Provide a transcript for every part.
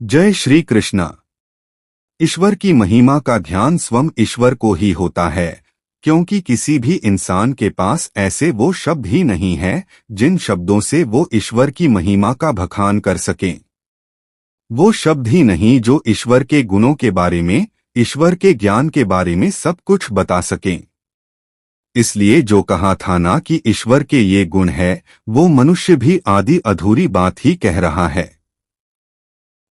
जय श्री कृष्णा। ईश्वर की महिमा का ध्यान स्वयं ईश्वर को ही होता है, क्योंकि किसी भी इंसान के पास ऐसे वो शब्द ही नहीं है जिन शब्दों से वो ईश्वर की महिमा का बखान कर सकें। वो शब्द ही नहीं जो ईश्वर के गुणों के बारे में, ईश्वर के ज्ञान के बारे में सब कुछ बता सकें। इसलिए जो कहा था ना कि ईश्वर के ये गुण है, वो मनुष्य भी आधी अधूरी बात ही कह रहा है।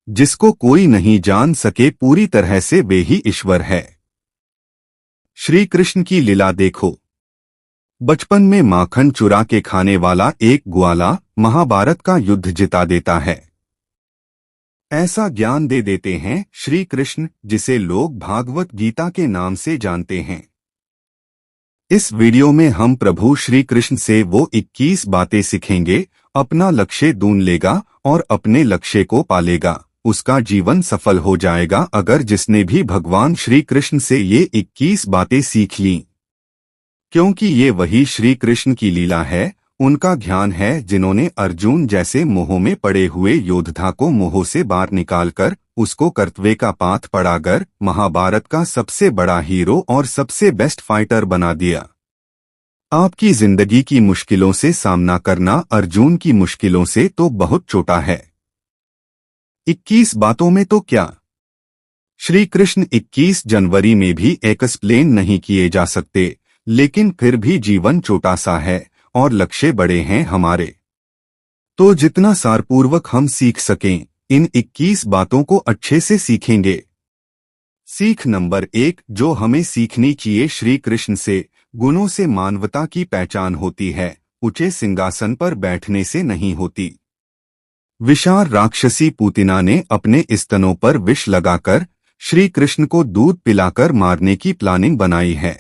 जिसको कोई नहीं जान सके पूरी तरह से वे ही ईश्वर है। श्री कृष्ण की लीला देखो। बचपन में माखन चुरा के खाने वाला एक ग्वाला महाभारत का युद्ध जिता देता है। ऐसा ज्ञान दे देते हैं श्री कृष्ण, जिसे लोग भागवत गीता के नाम से जानते हैं। इस वीडियो में हम प्रभु श्री कृष्ण से वो 21 बातें सीखेंगे। अपना लक्ष्य ढूंढ लेगा और अपने लक्ष्य को पालेगा, उसका जीवन सफल हो जाएगा अगर जिसने भी भगवान श्री कृष्ण से ये 21 बातें सीख लीं। क्योंकि ये वही श्री कृष्ण की लीला है, उनका ज्ञान है जिन्होंने अर्जुन जैसे मोह में पड़े हुए योद्धा को मोह से बाहर निकालकर उसको कर्तव्य का पाथ पढ़ाकर महाभारत का सबसे बड़ा हीरो और सबसे बेस्ट फाइटर बना दिया। आपकी जिंदगी की मुश्किलों से सामना करना अर्जुन की मुश्किलों से तो बहुत छोटा है। 21 बातों में तो क्या, श्री कृष्ण 21 जनवरी में भी एक्सप्लेन नहीं किए जा सकते, लेकिन फिर भी जीवन छोटा सा है और लक्ष्य बड़े हैं हमारे। तो जितना सारपूर्वक हम सीख सकें, इन 21 बातों को अच्छे से सीखेंगे। सीख नंबर 1 जो हमें सीखनी चाहिए श्री कृष्ण से, गुणों से मानवता की पहचान होती है, ऊंचे सिंहासन पर बैठने से नहीं होती। विशाल राक्षसी पूतना ने अपने स्तनों पर विष लगाकर श्री कृष्ण को दूध पिलाकर मारने की प्लानिंग बनाई है।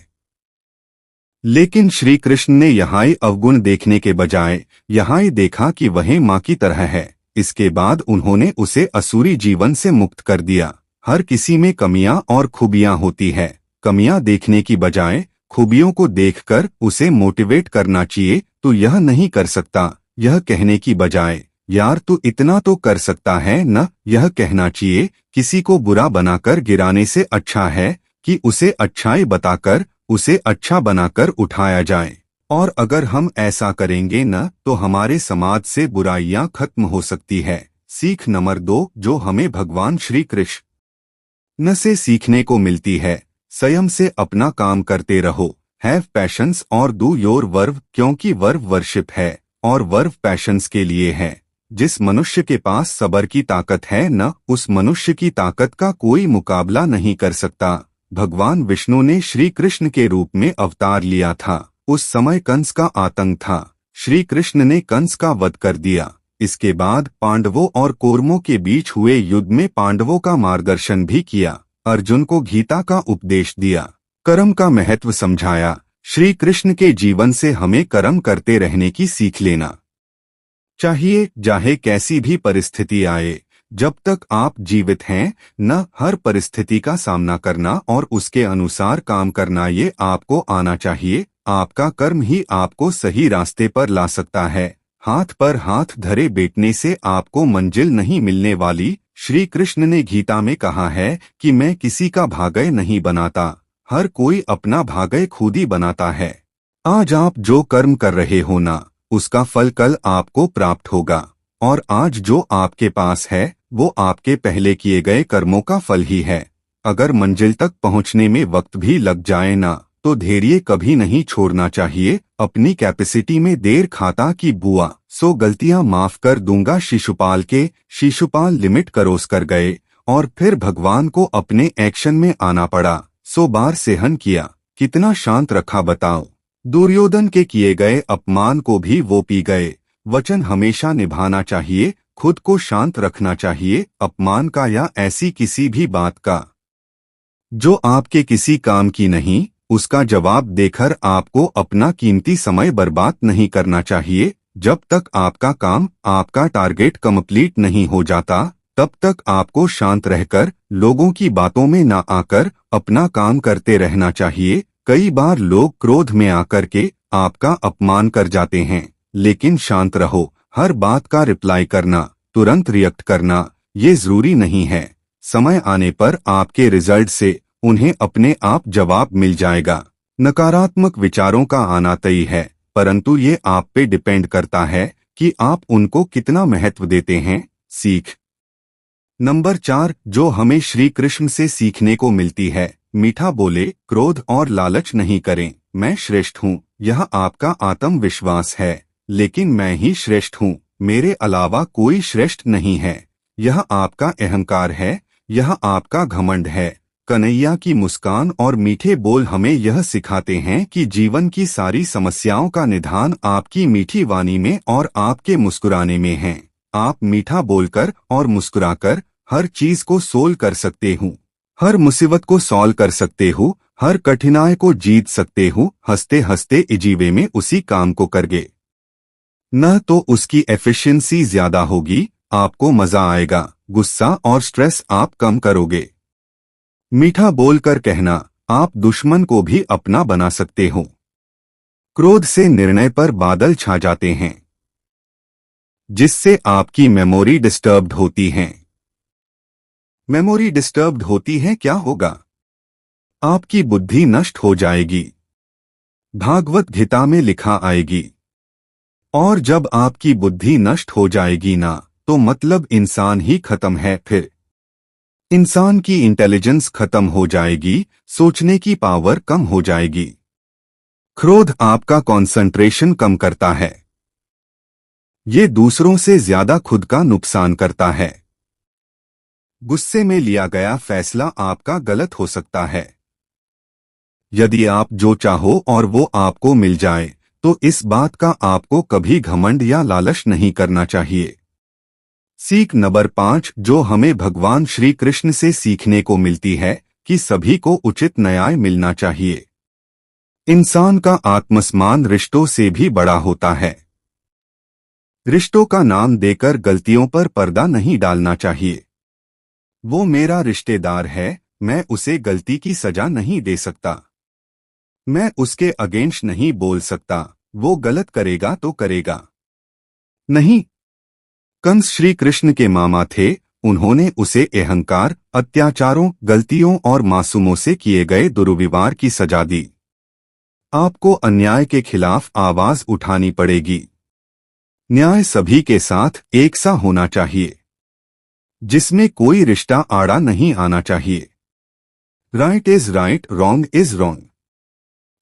लेकिन श्री कृष्ण ने यहाँ अवगुण देखने के बजाय यहाँ देखा कि वह माँ की तरह है। इसके बाद उन्होंने उसे असुरी जीवन से मुक्त कर दिया। हर किसी में कमियां और खूबियां होती है। कमियां देखने की बजाय खूबियों को देखकर उसे मोटिवेट करना चाहिए। तू यह नहीं कर सकता, यह कहने की बजाय यार तू इतना तो कर सकता है न, यह कहना चाहिए। किसी को बुरा बनाकर गिराने से अच्छा है कि उसे अच्छाई बताकर उसे अच्छा बनाकर उठाया जाए। और अगर हम ऐसा करेंगे न, तो हमारे समाज से बुराइयां खत्म हो सकती है। सीख नंबर 2 जो हमें भगवान श्री कृष्ण से सीखने को मिलती है, स्वयं से अपना काम करते रहो। हैव पैशंस और डू योर वर्क, क्योंकि वर्क वर्शिप है और वर्क पैशंस के लिए है। जिस मनुष्य के पास सब्र की ताकत है न, उस मनुष्य की ताकत का कोई मुकाबला नहीं कर सकता। भगवान विष्णु ने श्री कृष्ण के रूप में अवतार लिया था। उस समय कंस का आतंक था। श्री कृष्ण ने कंस का वध कर दिया। इसके बाद पांडवों और कौरवों के बीच हुए युद्ध में पांडवों का मार्गदर्शन भी किया। अर्जुन को गीता का उपदेश दिया, कर्म का महत्व समझाया। श्री कृष्ण के जीवन से हमें कर्म करते रहने की सीख लेना चाहिए, चाहे कैसी भी परिस्थिति आए। जब तक आप जीवित हैं न, हर परिस्थिति का सामना करना और उसके अनुसार काम करना ये आपको आना चाहिए। आपका कर्म ही आपको सही रास्ते पर ला सकता है। हाथ पर हाथ धरे बैठने से आपको मंजिल नहीं मिलने वाली। श्री कृष्ण ने गीता में कहा है कि मैं किसी का भाग्य नहीं बनाता, हर कोई अपना भाग्य खुद ही बनाता है। आज आप जो कर्म कर रहे हो ना, उसका फल कल आपको प्राप्त होगा। और आज जो आपके पास है वो आपके पहले किए गए कर्मों का फल ही है। अगर मंजिल तक पहुंचने में वक्त भी लग जाए ना, तो धैर्य कभी नहीं छोड़ना चाहिए। अपनी कैपेसिटी में देर खाता की बुआ, सो गलतियां माफ कर दूंगा शिशुपाल के। शिशुपाल लिमिट क्रॉस कर गए और फिर भगवान को अपने एक्शन में आना पड़ा। 100 बार सहन किया, कितना शांत रखा बताओ। दुर्योधन के किए गए अपमान को भी वो पी गए। वचन हमेशा निभाना चाहिए, खुद को शांत रखना चाहिए। अपमान का या ऐसी किसी भी बात का जो आपके किसी काम की नहीं, उसका जवाब देकर आपको अपना कीमती समय बर्बाद नहीं करना चाहिए। जब तक आपका काम, आपका टारगेट कंप्लीट नहीं हो जाता, तब तक आपको शांत रहकर लोगों की बातों में ना आकर अपना काम करते रहना चाहिए। कई बार लोग क्रोध में आकर के आपका अपमान कर जाते हैं, लेकिन शांत रहो। हर बात का रिप्लाई करना, तुरंत रिएक्ट करना, ये जरूरी नहीं है। समय आने पर आपके रिजल्ट से उन्हें अपने आप जवाब मिल जाएगा। नकारात्मक विचारों का आना तय है, परंतु ये आप पे डिपेंड करता है कि आप उनको कितना महत्व देते हैं। सीख नंबर 4 जो हमें श्री कृष्ण से सीखने को मिलती है, मीठा बोले, क्रोध और लालच नहीं करें। मैं श्रेष्ठ हूँ, यह आपका आत्मविश्वास है, लेकिन मैं ही श्रेष्ठ हूँ, मेरे अलावा कोई श्रेष्ठ नहीं है। यह आपका अहंकार है, यह आपका घमंड है। कन्हैया की मुस्कान और मीठे बोल हमें यह सिखाते हैं कि जीवन की सारी समस्याओं का निदान आपकी मीठी वाणी में और आपके मुस्कुराने में है। आप मीठा बोलकर और मुस्कुराकर हर चीज को सोल्व कर सकते हो, हर मुसीबत को सॉल्व कर सकते हो, हर कठिनाई को जीत सकते हो। हंसते हंसते इजीवे में उसी काम को करगे, न तो उसकी एफिशिएंसी ज्यादा होगी, आपको मजा आएगा, गुस्सा और स्ट्रेस आप कम करोगे। मीठा बोलकर कहना, आप दुश्मन को भी अपना बना सकते हो। क्रोध से निर्णय पर बादल छा जाते हैं, जिससे आपकी मेमोरी डिस्टर्ब्ड होती है। मेमोरी डिस्टर्ब्ड होती है, क्या होगा? आपकी बुद्धि नष्ट हो जाएगी, भागवत गीता में लिखा आएगी। और जब आपकी बुद्धि नष्ट हो जाएगी ना, तो मतलब इंसान ही खत्म है। फिर इंसान की इंटेलिजेंस खत्म हो जाएगी, सोचने की पावर कम हो जाएगी। क्रोध आपका कंसंट्रेशन कम करता है, ये दूसरों से ज्यादा खुद का नुकसान करता है। गुस्से में लिया गया फैसला आपका गलत हो सकता है। यदि आप जो चाहो और वो आपको मिल जाए, तो इस बात का आपको कभी घमंड या लालच नहीं करना चाहिए। सीख नंबर 5 जो हमें भगवान श्री कृष्ण से सीखने को मिलती है कि सभी को उचित न्याय मिलना चाहिए। इंसान का आत्मसम्मान रिश्तों से भी बड़ा होता है। रिश्तों का नाम देकर गलतियों पर पर्दा नहीं डालना चाहिए। वो मेरा रिश्तेदार है, मैं उसे गलती की सजा नहीं दे सकता, मैं उसके अगेंस्ट नहीं बोल सकता, वो गलत करेगा तो करेगा। नहीं, कंस श्री कृष्ण के मामा थे, उन्होंने उसे अहंकार, अत्याचारों, गलतियों और मासूमों से किए गए दुर्व्यवहार की सजा दी। आपको अन्याय के खिलाफ आवाज उठानी पड़ेगी। न्याय सभी के साथ एक सा होना चाहिए, जिसमें कोई रिश्ता आड़ा नहीं आना चाहिए। Right is right, wrong is wrong.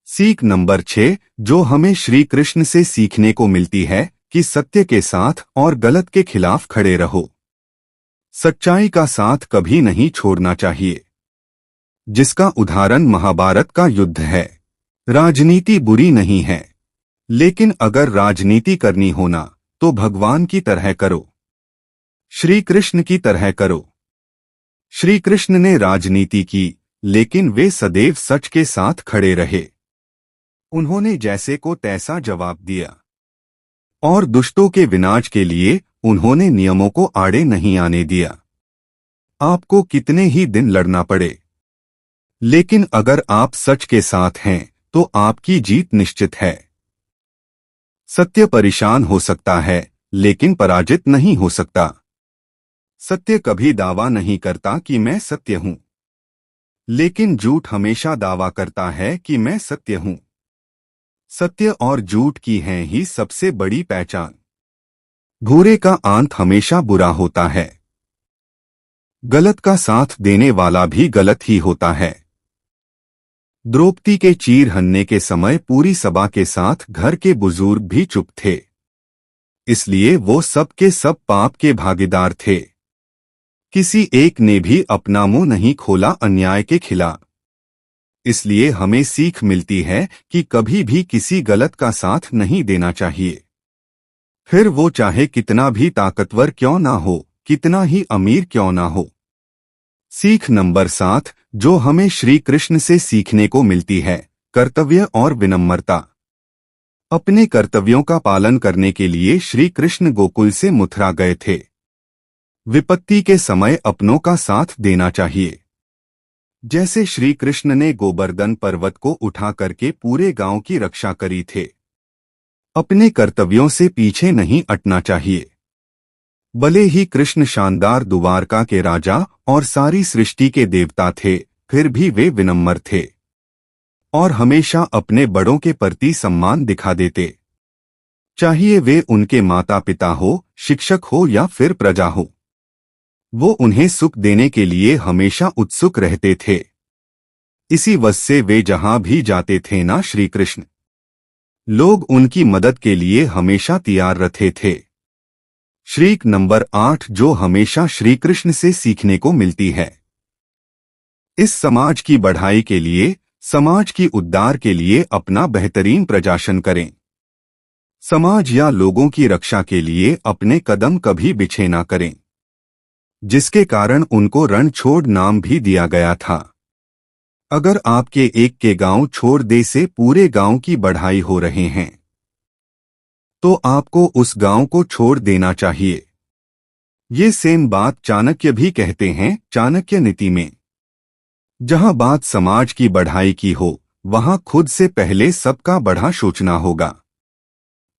सीख नंबर 6 जो हमें श्री कृष्ण से सीखने को मिलती है कि सत्य के साथ और गलत के खिलाफ खड़े रहो। सच्चाई का साथ कभी नहीं छोड़ना चाहिए, जिसका उदाहरण महाभारत का युद्ध है। राजनीति बुरी नहीं है, लेकिन अगर राजनीति करनी होना तो भगवान की तरह करो, श्री कृष्ण की तरह करो। श्री कृष्ण ने राजनीति की, लेकिन वे सदैव सच के साथ खड़े रहे। उन्होंने जैसे को तैसा जवाब दिया, और दुष्टों के विनाश के लिए उन्होंने नियमों को आड़े नहीं आने दिया। आपको कितने ही दिन लड़ना पड़े, लेकिन अगर आप सच के साथ हैं तो आपकी जीत निश्चित है। सत्य परेशान हो सकता है, लेकिन पराजित नहीं हो सकता। सत्य कभी दावा नहीं करता कि मैं सत्य हूं, लेकिन झूठ हमेशा दावा करता है कि मैं सत्य हूं। सत्य और झूठ की है ही सबसे बड़ी पहचान। बुरे का अंत हमेशा बुरा होता है। गलत का साथ देने वाला भी गलत ही होता है। द्रौपदी के चीर हनने के समय पूरी सभा के साथ घर के बुजुर्ग भी चुप थे, इसलिए वो सब के सब पाप के भागीदार थे। किसी एक ने भी अपना मुंह नहीं खोला अन्याय के खिलाफ। इसलिए हमें सीख मिलती है कि कभी भी किसी गलत का साथ नहीं देना चाहिए, फिर वो चाहे कितना भी ताकतवर क्यों ना हो, कितना ही अमीर क्यों ना हो। सीख नंबर 7 जो हमें श्री कृष्ण से सीखने को मिलती है, कर्तव्य और विनम्रता। अपने कर्तव्यों का पालन करने के लिए श्री कृष्ण गोकुल से मथुरा गए थे। विपत्ति के समय अपनों का साथ देना चाहिए। जैसे श्री कृष्ण ने गोवर्धन पर्वत को उठा करके पूरे गांव की रक्षा करी थे। अपने कर्तव्यों से पीछे नहीं हटना चाहिए। भले ही कृष्ण शानदार द्वारका के राजा और सारी सृष्टि के देवता थे, फिर भी वे विनम्र थे और हमेशा अपने बड़ों के प्रति सम्मान दिखा देते, चाहिए वे उनके माता पिता हो, शिक्षक हो या फिर प्रजा हो। वो उन्हें सुख देने के लिए हमेशा उत्सुक रहते थे। इसी वजह से वे जहां भी जाते थे ना श्री कृष्ण, लोग उनकी मदद के लिए हमेशा तैयार रहते थे। श्रीक नंबर 8 जो हमेशा श्री कृष्ण से सीखने को मिलती है। इस समाज की बढ़ाई के लिए, समाज की उद्धार के लिए अपना बेहतरीन प्रयास करें। समाज या लोगों की रक्षा के लिए अपने कदम कभी पीछे ना करें, जिसके कारण उनको रणछोड़ नाम भी दिया गया था। अगर आपके एक के गांव छोड़ दे से पूरे गांव की बढ़ाई हो रहे हैं, तो आपको उस गांव को छोड़ देना चाहिए। ये सेम बात चाणक्य भी कहते हैं चाणक्य नीति में। जहां बात समाज की बढ़ाई की हो, वहां खुद से पहले सबका बढ़ा सोचना होगा।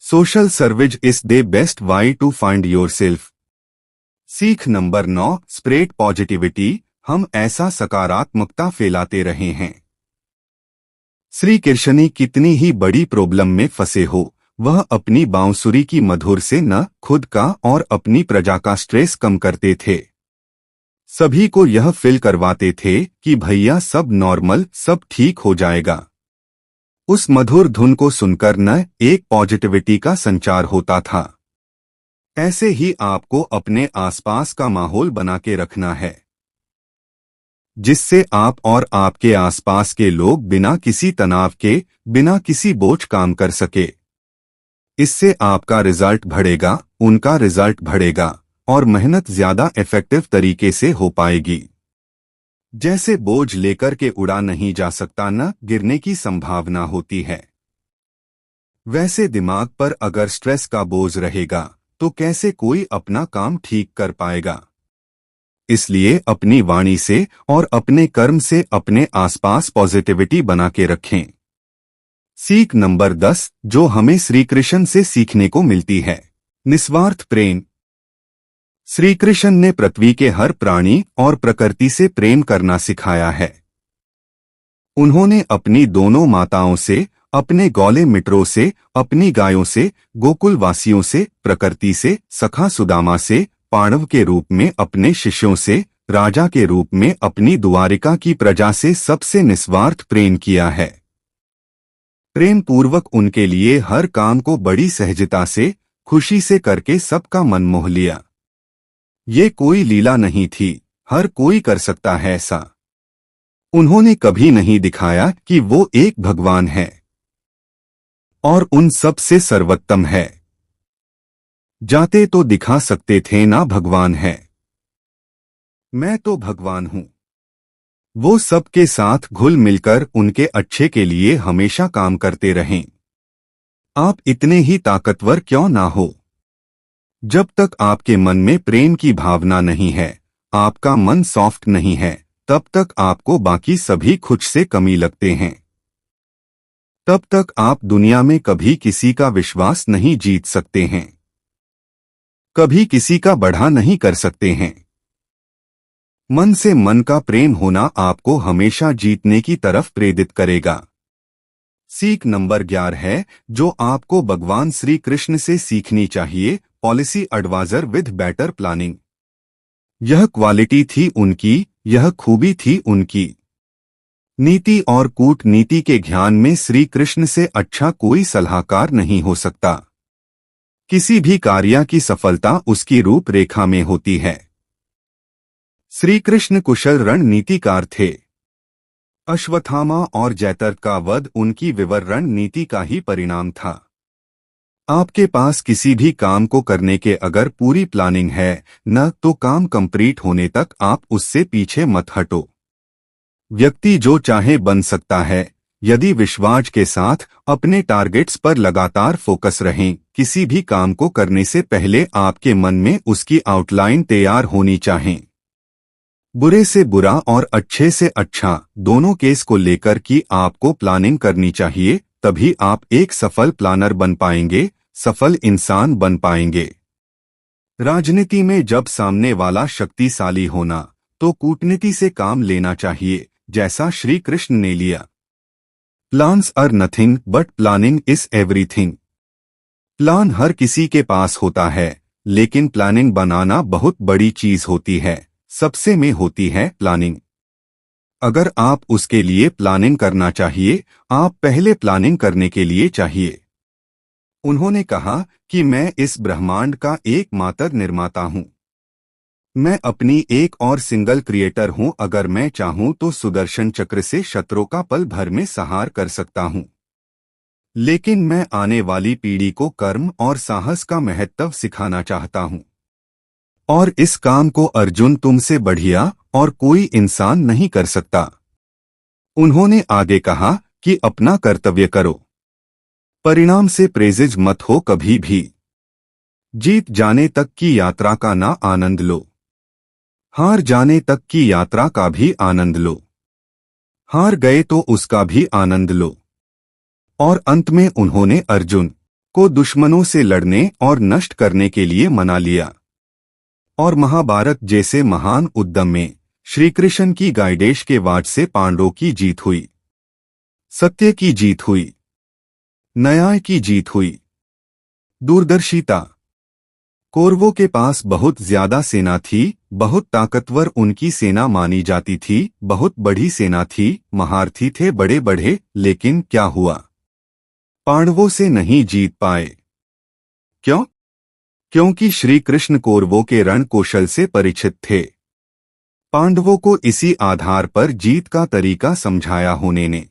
Social service is the best way to find yourself. सीख नंबर 9 स्प्रेड पॉजिटिविटी। हम ऐसा सकारात्मकता फैलाते रहे हैं। श्री कृष्ण कितनी ही बड़ी प्रॉब्लम में फंसे हो, वह अपनी बांसुरी की मधुर से न खुद का और अपनी प्रजा का स्ट्रेस कम करते थे। सभी को यह फील करवाते थे कि भैया सब नॉर्मल, सब ठीक हो जाएगा। उस मधुर धुन को सुनकर न एक पॉजिटिविटी का संचार होता था। ऐसे ही आपको अपने आसपास का माहौल बना के रखना है, जिससे आप और आपके आसपास के लोग बिना किसी तनाव के, बिना किसी बोझ काम कर सके। इससे आपका रिजल्ट बढ़ेगा, उनका रिजल्ट बढ़ेगा और मेहनत ज्यादा इफेक्टिव तरीके से हो पाएगी। जैसे बोझ लेकर के उड़ा नहीं जा सकता, न गिरने की संभावना होती है, वैसे दिमाग पर अगर स्ट्रेस का बोझ रहेगा तो कैसे कोई अपना काम ठीक कर पाएगा। इसलिए अपनी वाणी से और अपने कर्म से अपने आसपास पॉजिटिविटी बना के रखें। सीख नंबर 10 जो हमें श्री कृष्ण से सीखने को मिलती है। निस्वार्थ प्रेम। श्री कृष्ण ने पृथ्वी के हर प्राणी और प्रकृति से प्रेम करना सिखाया है। उन्होंने अपनी दोनों माताओं से, अपने गौले मित्रों से, अपनी गायों से, गोकुल वासियों से, प्रकृति से, सखा सुदामा से, पांडव के रूप में अपने शिष्यों से, राजा के रूप में अपनी द्वारिका की प्रजा से सबसे निस्वार्थ प्रेम किया है। प्रेम पूर्वक उनके लिए हर काम को बड़ी सहजता से, खुशी से करके सबका मन मोह लिया। ये कोई लीला नहीं थी, हर कोई कर सकता है ऐसा। उन्होंने कभी नहीं दिखाया कि वो एक भगवान है और उन सब से सर्वोत्तम है। जाते तो दिखा सकते थे ना भगवान है, मैं तो भगवान हूं। वो सबके साथ घुल मिलकर उनके अच्छे के लिए हमेशा काम करते रहें। आप इतने ही ताकतवर क्यों ना हो, जब तक आपके मन में प्रेम की भावना नहीं है, आपका मन सॉफ्ट नहीं है, तब तक आपको बाकी सभी खुद से कमी लगते हैं। तब तक आप दुनिया में कभी किसी का विश्वास नहीं जीत सकते हैं, कभी किसी का बढ़ा नहीं कर सकते हैं। मन से मन का प्रेम होना आपको हमेशा जीतने की तरफ प्रेरित करेगा। सीख नंबर 11 है जो आपको भगवान श्री कृष्ण से सीखनी चाहिए। Policy advisor with better planning. यह क्वालिटी थी उनकी, यह खूबी थी उनकी। नीति और कूटनीति के ज्ञान में श्री कृष्ण से अच्छा कोई सलाहकार नहीं हो सकता। किसी भी कार्य की सफलता उसकी रूपरेखा में होती है। श्री कृष्ण कुशल रणनीतिकार थे। अश्वत्थामा और जैतरथ का वध उनकी विवर रणनीति का ही परिणाम था। आपके पास किसी भी काम को करने के अगर पूरी प्लानिंग है न, तो काम कंप्लीट होने तक आप उससे पीछे मत हटो। व्यक्ति जो चाहे बन सकता है, यदि विश्वास के साथ अपने टारगेट्स पर लगातार फोकस रहें। किसी भी काम को करने से पहले आपके मन में उसकी आउटलाइन तैयार होनी चाहिए। बुरे से बुरा और अच्छे से अच्छा दोनों केस को लेकर कि आपको प्लानिंग करनी चाहिए, तभी आप एक सफल प्लानर बन पाएंगे, सफल इंसान बन पाएंगे। राजनीति में जब सामने वाला शक्तिशाली होना तो कूटनीति से काम लेना चाहिए, जैसा श्री कृष्ण ने लिया। Plans are nothing but planning is everything. Plan हर किसी के पास होता है, लेकिन प्लानिंग बनाना बहुत बड़ी चीज होती है। सबसे में होती है प्लानिंग। अगर आप उसके लिए प्लानिंग करना चाहिए, आप पहले प्लानिंग करने के लिए चाहिए। उन्होंने कहा कि मैं इस ब्रह्मांड का एकमात्र निर्माता हूं। मैं अपनी एक और सिंगल क्रिएटर हूं। अगर मैं चाहूं तो सुदर्शन चक्र से शत्रुओं का पल भर में संहार कर सकता हूं, लेकिन मैं आने वाली पीढ़ी को कर्म और साहस का महत्व सिखाना चाहता हूं। और इस काम को अर्जुन तुमसे बढ़िया और कोई इंसान नहीं कर सकता। उन्होंने आगे कहा कि अपना कर्तव्य करो, परिणाम से प्रेजिज मत हो कभी भी। जीत जाने तक की यात्रा का ना आनंद लो, हार जाने तक की यात्रा का भी आनंद लो। हार गए तो उसका भी आनंद लो। और अंत में उन्होंने अर्जुन को दुश्मनों से लड़ने और नष्ट करने के लिए मना लिया। और महाभारत जैसे महान उद्यम में श्रीकृष्ण की गाइडेश के वाट से पांडवों की जीत हुई, सत्य की जीत हुई, न्याय की जीत हुई, दूरदर्शिता। कौरवों के पास बहुत ज्यादा सेना थी, बहुत ताकतवर उनकी सेना मानी जाती थी, बहुत बड़ी सेना थी, महारथी थे बड़े बड़े, लेकिन क्या हुआ? पांडवों से नहीं जीत पाए। क्यों? क्योंकि श्री कृष्ण कौरवों के रण कौशल से परिचित थे। पांडवों को इसी आधार पर जीत का तरीका समझाया होने ने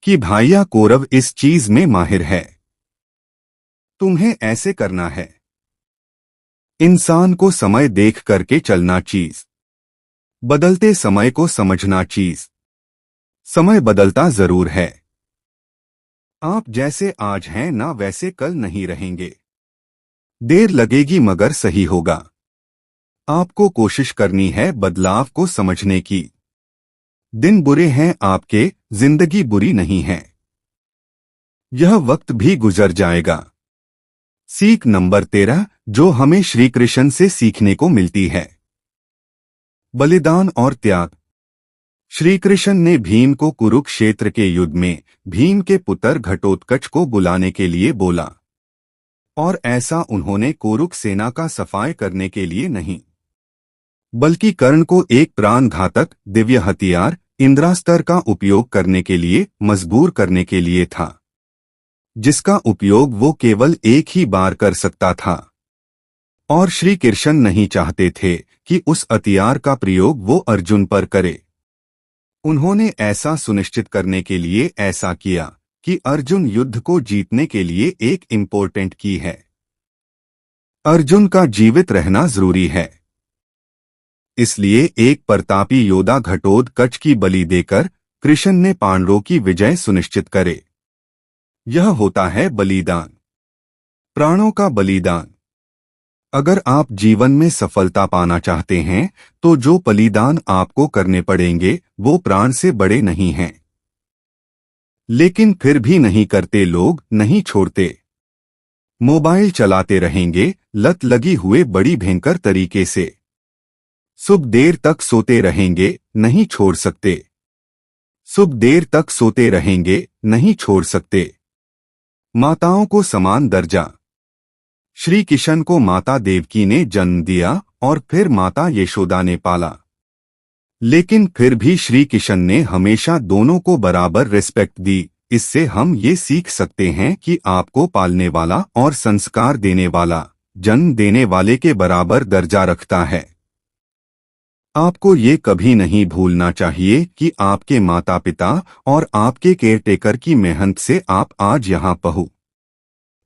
कि भाइया कौरव इस चीज में माहिर है, तुम्हें ऐसे करना है। इंसान को समय देख करके चलना चीज, बदलते समय को समझना चीज। समय बदलता जरूर है, आप जैसे आज हैं ना वैसे कल नहीं रहेंगे। देर लगेगी मगर सही होगा। आपको कोशिश करनी है बदलाव को समझने की। दिन बुरे हैं आपके, जिंदगी बुरी नहीं है। यह वक्त भी गुजर जाएगा। सीख नंबर 13 जो हमें श्री कृष्ण से सीखने को मिलती है, बलिदान और त्याग। श्री कृष्ण ने भीम को कुरुक्षेत्र के युद्ध में भीम के पुत्र घटोत्कच को बुलाने के लिए बोला, और ऐसा उन्होंने कुरुक सेना का सफाई करने के लिए नहीं, बल्कि कर्ण को एक प्राणघातक दिव्य हथियार इंद्रास्त्र का उपयोग करने के लिए मजबूर करने के लिए था, जिसका उपयोग वो केवल एक ही बार कर सकता था। और श्री कृष्ण नहीं चाहते थे कि उस हथियार का प्रयोग वो अर्जुन पर करे। उन्होंने ऐसा सुनिश्चित करने के लिए ऐसा किया कि अर्जुन युद्ध को जीतने के लिए एक इम्पोर्टेंट की है। अर्जुन का जीवित रहना जरूरी है। इसलिए एक प्रतापी योद्धा घटोत्कच की बलि देकर कृष्ण ने पांडवों की विजय सुनिश्चित करे। यह होता है बलिदान, प्राणों का बलिदान। अगर आप जीवन में सफलता पाना चाहते हैं तो जो बलिदान आपको करने पड़ेंगे वो प्राण से बड़े नहीं हैं। लेकिन फिर भी नहीं करते लोग, नहीं छोड़ते। मोबाइल चलाते रहेंगे, लत लगी हुए बड़ी भयंकर तरीके से। सुबह देर तक सोते रहेंगे, नहीं छोड़ सकते। सुबह देर तक सोते रहेंगे, नहीं छोड़ सकते। माताओं को समान दर्जा। श्री कृष्ण को माता देवकी ने जन्म दिया और फिर माता यशोदा ने पाला, लेकिन फिर भी श्री कृष्ण ने हमेशा दोनों को बराबर रिस्पेक्ट दी। इससे हम ये सीख सकते हैं कि आपको पालने वाला और संस्कार देने वाला जन्म देने वाले के बराबर दर्जा रखता है। आपको ये कभी नहीं भूलना चाहिए कि आपके माता पिता और आपके केयरटेकर की मेहनत से आप आज यहाँ पहुंचे,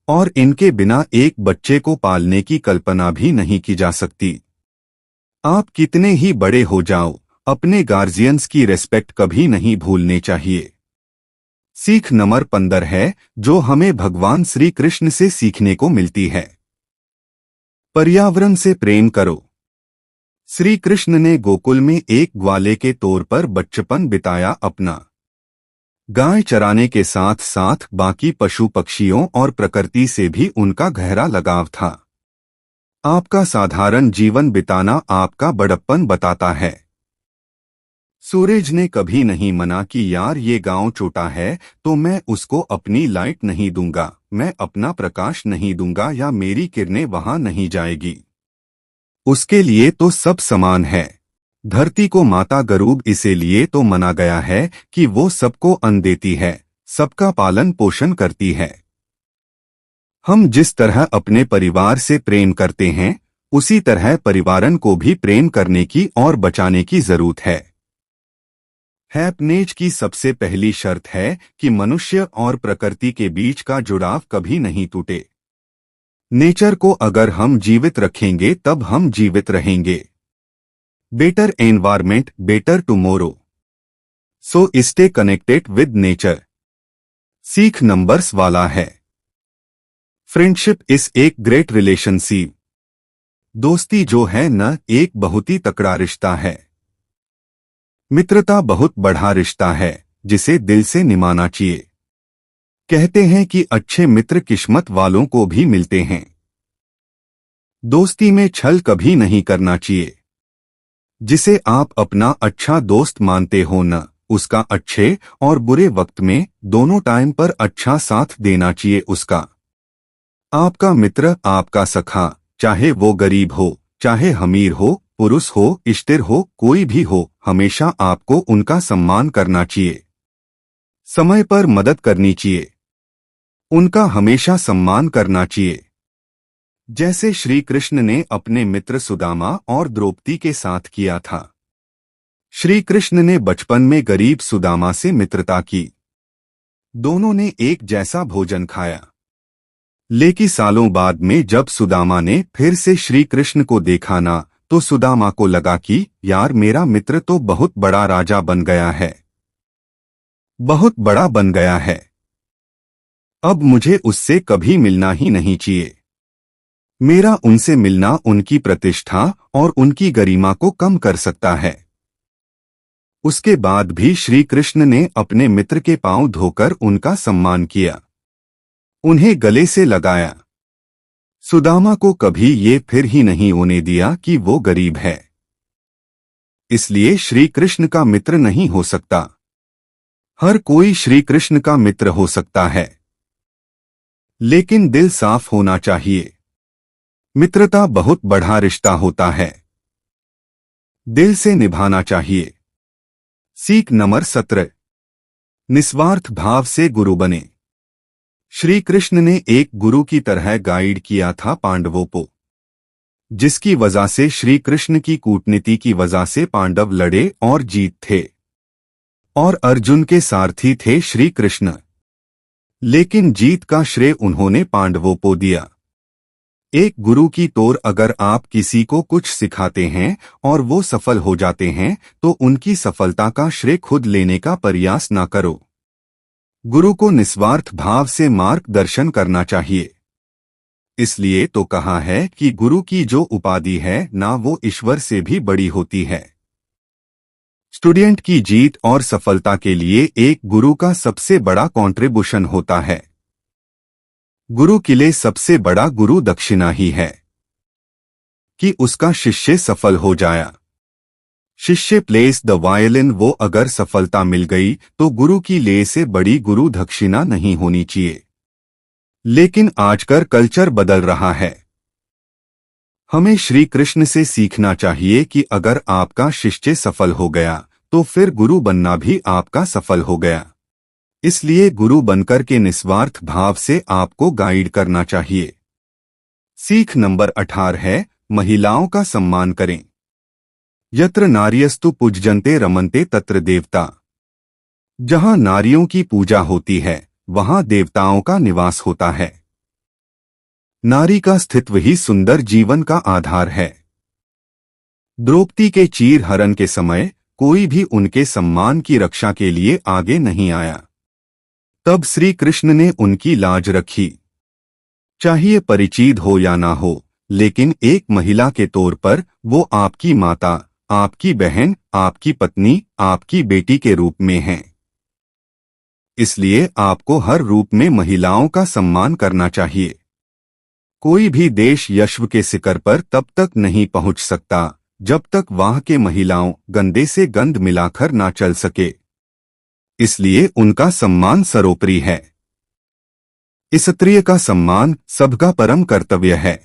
और इनके बिना एक बच्चे को पालने की कल्पना भी नहीं की जा सकती। आप कितने ही बड़े हो जाओ, अपने गार्जियंस की रिस्पेक्ट कभी नहीं भूलने चाहिए। सीख नंबर 15 है जो हमें भगवान श्री कृष्ण से सीखने को मिलती है, पर्यावरण से प्रेम करो। श्री कृष्ण ने गोकुल में एक ग्वाले के तौर पर बचपन बिताया अपना। गाय चराने के साथ साथ बाकी पशु पक्षियों और प्रकृति से भी उनका गहरा लगाव था। आपका साधारण जीवन बिताना आपका बड़प्पन बताता है। सूरज ने कभी नहीं मना कि यार ये गांव छोटा है तो मैं उसको अपनी लाइट नहीं दूंगा, मैं अपना प्रकाश नहीं दूंगा या मेरी किरणें वहां नहीं जाएगी। उसके लिए तो सब समान है। धरती को माता गरूब इसीलिए तो मना गया है कि वो सबको अन्न देती है, सबका पालन पोषण करती है। हम जिस तरह अपने परिवार से प्रेम करते हैं उसी तरह परिवारन को भी प्रेम करने की और बचाने की जरूरत है। हैप्पनेज की सबसे पहली शर्त है कि मनुष्य और प्रकृति के बीच का जुड़ाव कभी नहीं टूटे। नेचर को अगर हम जीवित रखेंगे तब हम जीवित रहेंगे। Better environment better tomorrow, so stay connected with nature. सीख नंबर्स वाला है। फ्रेंडशिप इज एक ग्रेट रिलेशनशिप। दोस्ती जो है न एक बहुत ही तकड़ा रिश्ता है। मित्रता बहुत बड़ा रिश्ता है जिसे दिल से निभाना चाहिए। कहते हैं कि अच्छे मित्र किस्मत वालों को भी मिलते हैं। दोस्ती में छल कभी नहीं करना चाहिए। जिसे आप अपना अच्छा दोस्त मानते हो न उसका अच्छे और बुरे वक्त में दोनों टाइम पर अच्छा साथ देना चाहिए उसका। आपका मित्र आपका सखा, चाहे वो गरीब हो चाहे अमीर हो, पुरुष हो स्त्री हो कोई भी हो, हमेशा आपको उनका सम्मान करना चाहिए। समय पर मदद करनी चाहिए, उनका हमेशा सम्मान करना चाहिए। जैसे श्री कृष्ण ने अपने मित्र सुदामा और द्रौपदी के साथ किया था। श्री कृष्ण ने बचपन में गरीब सुदामा से मित्रता की। दोनों ने एक जैसा भोजन खाया। लेकिन सालों बाद में जब सुदामा ने फिर से श्री कृष्ण को देखा ना तो सुदामा को लगा कि यार मेरा मित्र तो बहुत बड़ा राजा बन गया है, बहुत बड़ा बन गया है। अब मुझे उससे कभी मिलना ही नहीं चाहिए। मेरा उनसे मिलना उनकी प्रतिष्ठा और उनकी गरिमा को कम कर सकता है। उसके बाद भी श्री कृष्ण ने अपने मित्र के पांव धोकर उनका सम्मान किया, उन्हें गले से लगाया। सुदामा को कभी ये फिर ही नहीं होने दिया कि वो गरीब है, इसलिए श्री कृष्ण का मित्र नहीं हो सकता। हर कोई श्री कृष्ण का मित्र हो सकता है, लेकिन दिल साफ होना चाहिए। मित्रता बहुत बड़ा रिश्ता होता है, दिल से निभाना चाहिए। सीख नंबर 17, निस्वार्थ भाव से गुरु बने। श्री कृष्ण ने एक गुरु की तरह गाइड किया था पांडवों को, जिसकी वजह से श्री कृष्ण की कूटनीति की वजह से पांडव लड़े और जीत थे, और अर्जुन के सारथी थे श्री कृष्ण। लेकिन जीत का श्रेय उन्होंने पांडवों को दिया। एक गुरु की तौर अगर आप किसी को कुछ सिखाते हैं और वो सफल हो जाते हैं तो उनकी सफलता का श्रेय खुद लेने का प्रयास न करो। गुरु को निस्वार्थ भाव से मार्गदर्शन करना चाहिए। इसलिए तो कहा है कि गुरु की जो उपाधि है ना वो ईश्वर से भी बड़ी होती है। स्टूडेंट की जीत और सफलता के लिए एक गुरु का सबसे बड़ा कंट्रीब्यूशन होता है। गुरु के लिए सबसे बड़ा गुरु दक्षिणा ही है कि उसका शिष्य सफल हो जाया। शिष्य प्लेस द वायलिन, वो अगर सफलता मिल गई तो गुरु की ले से बड़ी गुरु दक्षिणा नहीं होनी चाहिए। लेकिन आजकल कल्चर बदल रहा है। हमें श्री कृष्ण से सीखना चाहिए कि अगर आपका शिष्य सफल हो गया तो फिर गुरु बनना भी आपका सफल हो गया। इसलिए गुरु बनकर के निस्वार्थ भाव से आपको गाइड करना चाहिए। सीख नंबर 18 है, महिलाओं का सम्मान करें। यत्र नार्यस्तु पूज्यन्ते रमन्ते तत्र देवता। जहां नारियों की पूजा होती है वहां देवताओं का निवास होता है। नारी का अस्तित्व ही सुंदर जीवन का आधार है। द्रौपदी के चीर हरण के समय कोई भी उनके सम्मान की रक्षा के लिए आगे नहीं आया। तब श्री कृष्ण ने उनकी लाज रखी। चाहिए परिचित हो या ना हो, लेकिन एक महिला के तौर पर वो आपकी माता, आपकी बहन, आपकी पत्नी, आपकी बेटी के रूप में है। इसलिए आपको हर रूप में महिलाओं का सम्मान करना चाहिए। कोई भी देश यश्व के शिखर पर तब तक नहीं पहुंच सकता जब तक वहां के महिलाओं गंदे से गंध मिलाकर ना चल सके। इसलिए उनका सम्मान सर्वोपरि है। स्त्रिय का सम्मान सबका परम कर्तव्य है।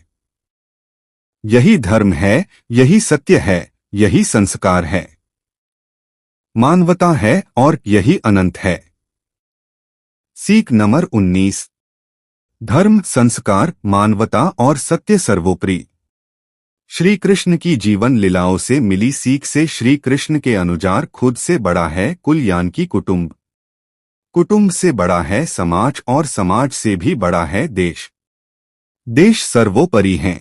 यही धर्म है, यही सत्य है, यही संस्कार है, मानवता है और यही अनंत है। सीख नंबर 19। धर्म, संस्कार, मानवता और सत्य सर्वोपरि। श्री कृष्ण की जीवन लीलाओं से मिली सीख से श्री कृष्ण के अनुसार खुद से बड़ा है कुल यानी कि कुटुंब, कुटुंब से बड़ा है समाज और समाज से भी बड़ा है देश। देश सर्वोपरि हैं,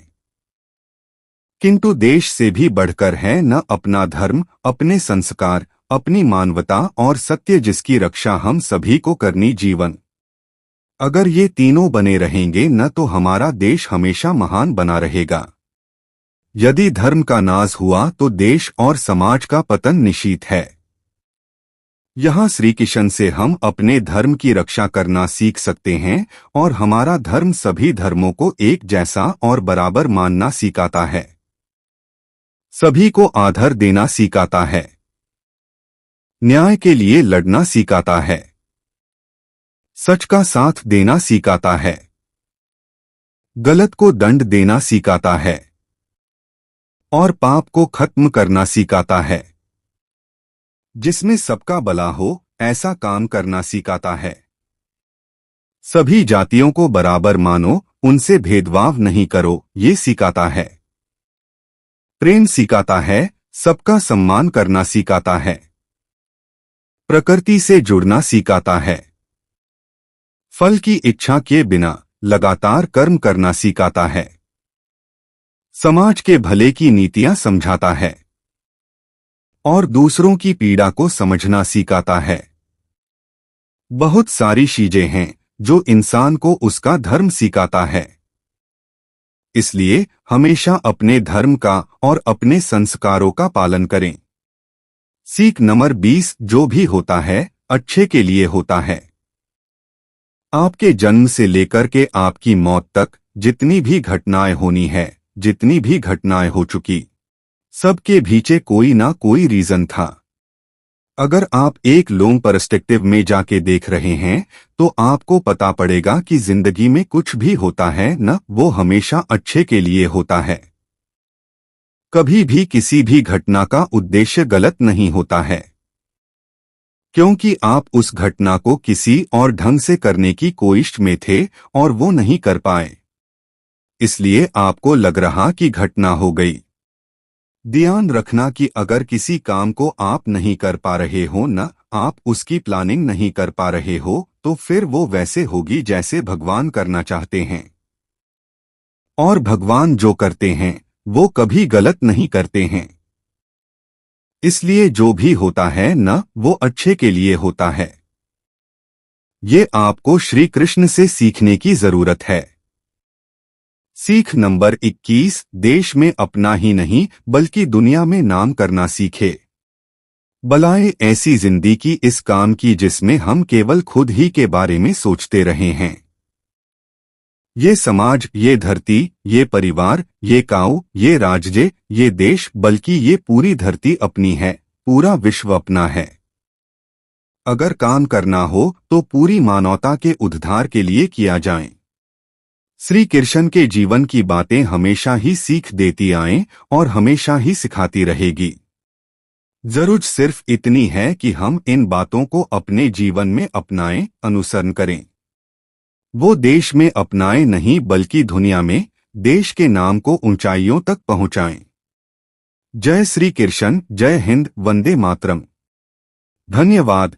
किंतु देश से भी बढ़कर है न अपना धर्म, अपने संस्कार, अपनी मानवता और सत्य जिसकी रक्षा हम सभी को करनी जीवन। अगर ये तीनों बने रहेंगे न तो हमारा देश हमेशा महान बना रहेगा। यदि धर्म का नाश हुआ तो देश और समाज का पतन निश्चित है। यहाँ श्री कृष्ण से हम अपने धर्म की रक्षा करना सीख सकते हैं और हमारा धर्म सभी धर्मों को एक जैसा और बराबर मानना सिखाता है, सभी को आदर देना सिखाता है, न्याय के लिए लड़ना सिखाता है, सच का साथ देना सिखाता है, गलत को दंड देना सिखाता है और पाप को खत्म करना सिखाता है। जिसमें सबका भला हो ऐसा काम करना सिखाता है। सभी जातियों को बराबर मानो, उनसे भेदभाव नहीं करो, ये सिखाता है। प्रेम सिखाता है, सबका सम्मान करना सिखाता है, प्रकृति से जुड़ना सिखाता है, फल की इच्छा किए बिना लगातार कर्म करना सिखाता है, समाज के भले की नीतियां समझाता है और दूसरों की पीड़ा को समझना सिखाता है। बहुत सारी चीजें हैं जो इंसान को उसका धर्म सिखाता है। इसलिए हमेशा अपने धर्म का और अपने संस्कारों का पालन करें। सीख नंबर 20। जो भी होता है अच्छे के लिए होता है। आपके जन्म से लेकर के आपकी मौत तक जितनी भी घटनाएं होनी है, जितनी भी घटनाएं हो चुकी, सबके पीछे कोई ना कोई रीजन था। अगर आप एक लॉन्ग पर्सपेक्टिव में जाके देख रहे हैं तो आपको पता पड़ेगा कि जिंदगी में कुछ भी होता है न वो हमेशा अच्छे के लिए होता है। कभी भी किसी भी घटना का उद्देश्य गलत नहीं होता है, क्योंकि आप उस घटना को किसी और ढंग से करने की कोशिश में थे और वो नहीं कर पाए, इसलिए आपको लग रहा कि घटना हो गई। ध्यान रखना कि अगर किसी काम को आप नहीं कर पा रहे हो, न आप उसकी प्लानिंग नहीं कर पा रहे हो, तो फिर वो वैसे होगी जैसे भगवान करना चाहते हैं। और भगवान जो करते हैं वो कभी गलत नहीं करते हैं। इसलिए जो भी होता है न वो अच्छे के लिए होता है। ये आपको श्री कृष्ण से सीखने की जरूरत है। सीख नंबर 21। देश में अपना ही नहीं बल्कि दुनिया में नाम करना सीखे। बलाए ऐसी जिंदगी इस काम की जिसमें हम केवल खुद ही के बारे में सोचते रहे हैं। ये समाज, ये धरती, ये परिवार, ये गांव, ये राज्य, ये देश, बल्कि ये पूरी धरती अपनी है, पूरा विश्व अपना है। अगर काम करना हो तो पूरी मानवता के उद्धार के लिए किया जाए। श्री कृष्ण के जीवन की बातें हमेशा ही सीख देती आएं और हमेशा ही सिखाती रहेगी। जरूरत सिर्फ इतनी है कि हम इन बातों को अपने जीवन में अपनाएं, अनुसरण करें। वो देश में अपनाएं नहीं बल्कि दुनिया में देश के नाम को ऊंचाइयों तक पहुंचाएं। जय श्री कृष्ण, जय हिंद, वंदे मातरम। धन्यवाद।